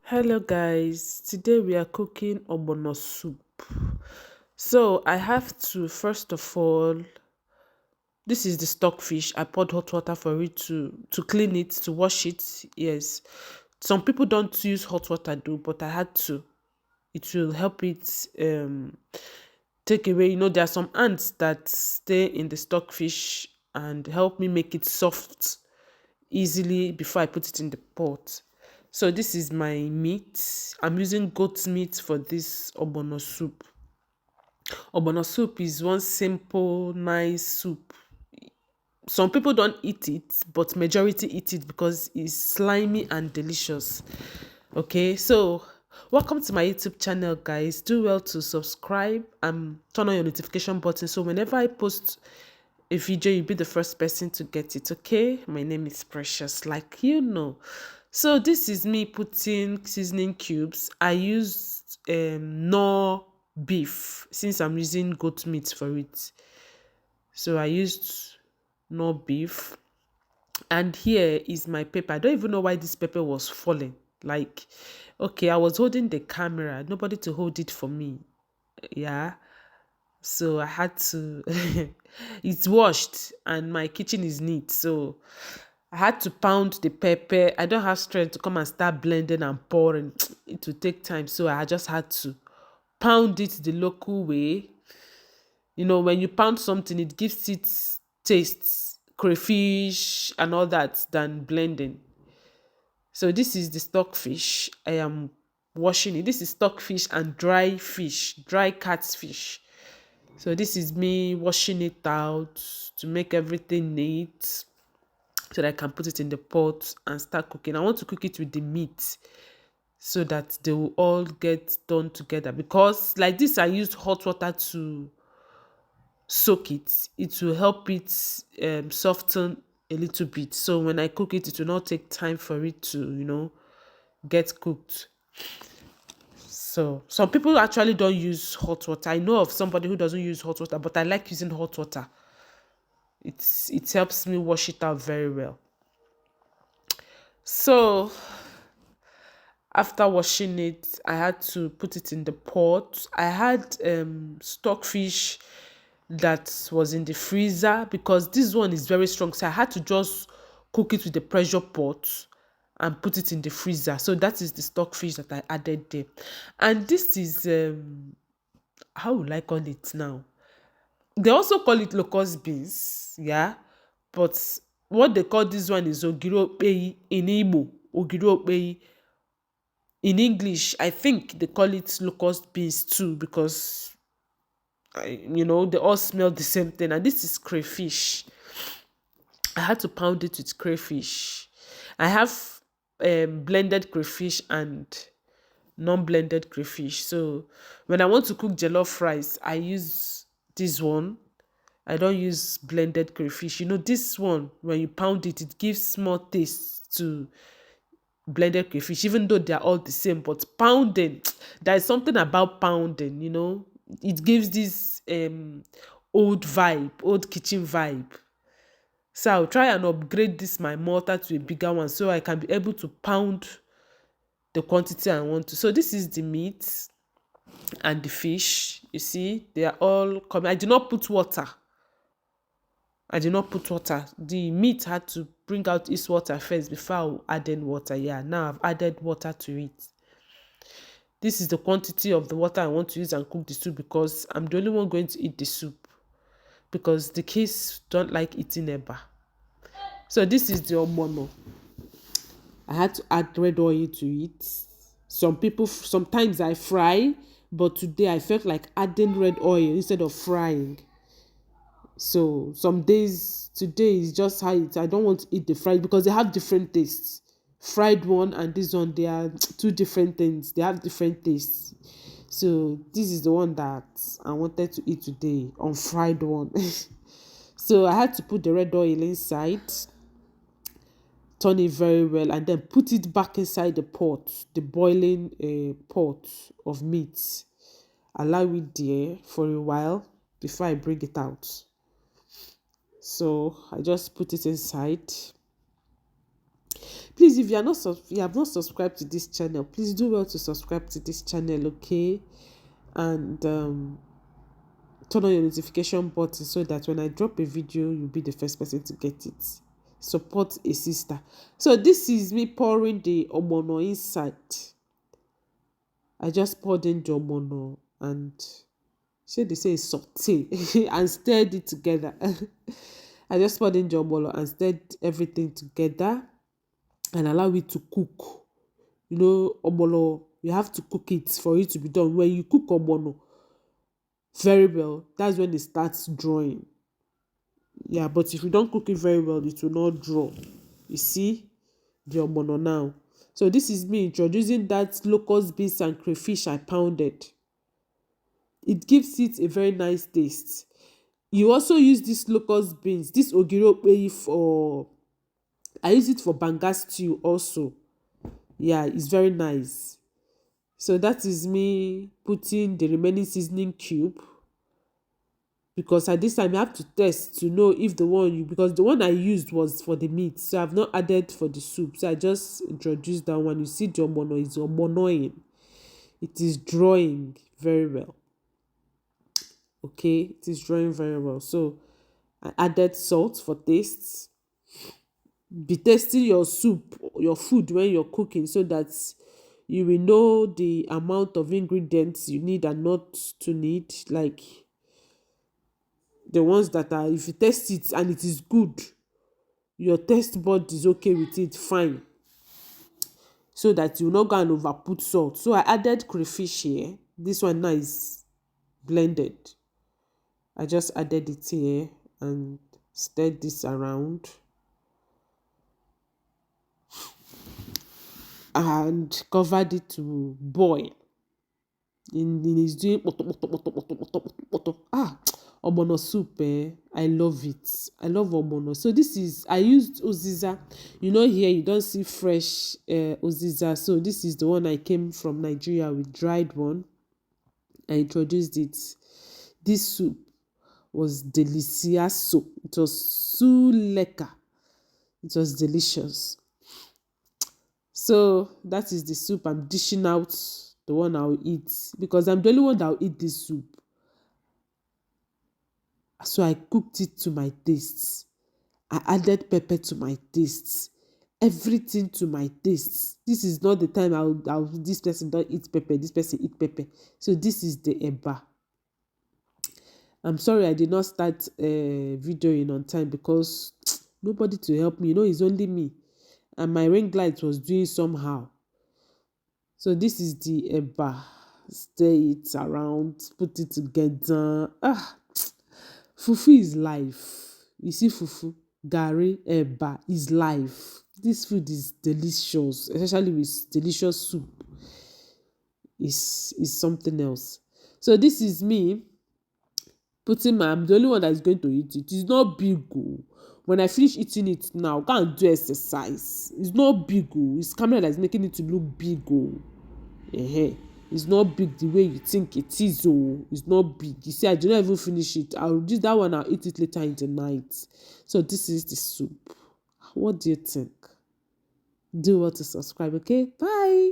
Hello guys, today we are cooking Ogbolo soup. So I have to first of all, this is the stockfish. I poured hot water for it to clean it, to wash it. Yes. Some people don't use hot water though, but I had to. It will help it take away, there are some ants that stay in the stockfish and help me make it soft easily before I put it in the pot. So this is my meat. I'm using goat meat for this ogbono soup. Ogbono soup is one simple, nice soup. Some people don't eat it, but majority eat it because it's slimy and delicious. Okay, so welcome to my YouTube channel, guys. Do well to subscribe and turn on your notification button so whenever I post a video, you'll be the first person to get it. Okay, my name is Precious, like so this is me putting seasoning cubes. I used no beef since I'm using goat meat for it, so I used no beef. And here is my pepper. I don't even know why this pepper was falling. Like, okay, I was holding the camera, nobody to hold it for me. Yeah, so I had to it's washed and my kitchen is neat, so I had to pound the pepper. I don't have strength to come and start blending and pouring. It will take time, so I just had to pound it the local way. When you pound something, it gives it taste, crayfish and all that, than blending. So this is the stockfish. I am washing it. This is stockfish and dry fish, dry catfish. So this is me washing it out to make everything neat so that I can put it in the pot and start cooking. I want to cook it with the meat so that they will all get done together, because like this I used hot water to soak it. It will help it soften a little bit, so when I cook it, it will not take time for it to get cooked. So some people actually don't use hot water. I know of somebody who doesn't use hot water, but I like using hot water. It helps me wash it out very well. So after washing it, I had to put it in the pot. I had stockfish that was in the freezer because this one is very strong, so I had to just cook it with the pressure pot and put it in the freezer. So that is the stockfish that I added there. And this is how will I call it now? They also call it locust beans, yeah. But what they call this one is ogiropei in Igbo. Ogiropei. In English, I think they call it locust beans too, because they all smell the same thing. And this is crayfish. I had to pound it with crayfish. I have blended crayfish and non-blended crayfish. So when I want to cook jollof rice, I use this one. I don't use blended crayfish. This one, when you pound it, it gives more taste to blended crayfish, even though they are all the same. But pounding, there is something about pounding, it gives this old vibe, old kitchen vibe. So I'll try and upgrade this my mortar to a bigger one so I can be able to pound the quantity I want to. So this is the meat and the fish. You see, they are all coming. I did not put water. The meat had to bring out its water first before I add in water. Yeah, now I've added water to it. This is the quantity of the water I want to use and cook the soup, because I'm the only one going to eat the soup, because the kids don't like eating eba. So this is the ogbono. I had to add red oil to it. Sometimes I fry, but today I felt like adding red oil instead of frying. So some days, today is just how I don't want to eat the fried because they have different tastes. Fried one and this one, they are two different things. They have different tastes. So this is the one that I wanted to eat today, on fried one. So I had to put the red oil inside, turn it very well, and then put it back inside the pot, the boiling pot of meat. Allow it there for a while before I bring it out. So I just put it inside. Please Please, if you have not subscribed to this channel, please do well to subscribe to this channel, okay? And turn on your notification button so that when I drop a video, you'll be the first person to get it. Support a sister. So this is me pouring the ogbono inside. I just poured in the ogbono and they say saute and stirred it together. I just poured in the ogbono and stirred everything together and allow it to cook. You know, ogbono, you have to cook it for it to be done. When you cook ogbono very well, that's when it starts drawing. Yeah, but if you don't cook it very well, it will not draw. You see the ogbono now. So this is me introducing that locust beans and crayfish I pounded. It gives it a very nice taste. You also use this locust beans, this ogiro for, I use it for banga stew also. Yeah, it's very nice. So that is me putting the remaining seasoning cube, because at this time you have to test to know if the one because the one I used was for the meat, so I've not added for the soup. So I just introduced that one. You see the ogbono is ogbonoing. It is drawing very well. Okay, it is drawing very well. So I added salt for taste. Be tasting your soup, your food when you're cooking, so that you will know the amount of ingredients you need and not to need. Like the ones that are, if you taste it and it is good, your taste bud is okay with it, fine. So that you will not go and over put salt. So I added crayfish here. This one now is blended. I just added it here and stirred this around. And covered it to boil. In is doing ogbono soup, I love it. I love ogbono. So this is, I used uziza. You know, here you don't see fresh uziza. So this is the one I came from Nigeria with, dried one. I introduced it. This soup was delicioso. It was so lekker. It was delicious. So that is the soup. I'm dishing out the one I'll eat, because I'm the only one that will eat this soup. So I cooked it to my tastes. I added pepper to my tastes. Everything to my tastes. This is not the time this person don't eat pepper, this person eat pepper. So this is the eba. I'm sorry I did not start videoing on time because nobody to help me. You know, it's only me. And my ring light was doing somehow. So this is the eba. Stir it around, put it together. Fufu is life. You see fufu, garri, eba is life. This food is delicious, especially with delicious soup. Is something else. So this is me putting I'm the only one that is going to eat it. It's not big. When I finish eating it now, go and do exercise. It's not big. It's camera that is making it to look big. It's not big the way you think it is. It's not big. You see, I did not even finish it. I'll do that one. I'll eat it later in the night. So this is the soup. What do you think? Do well to subscribe, okay? Bye.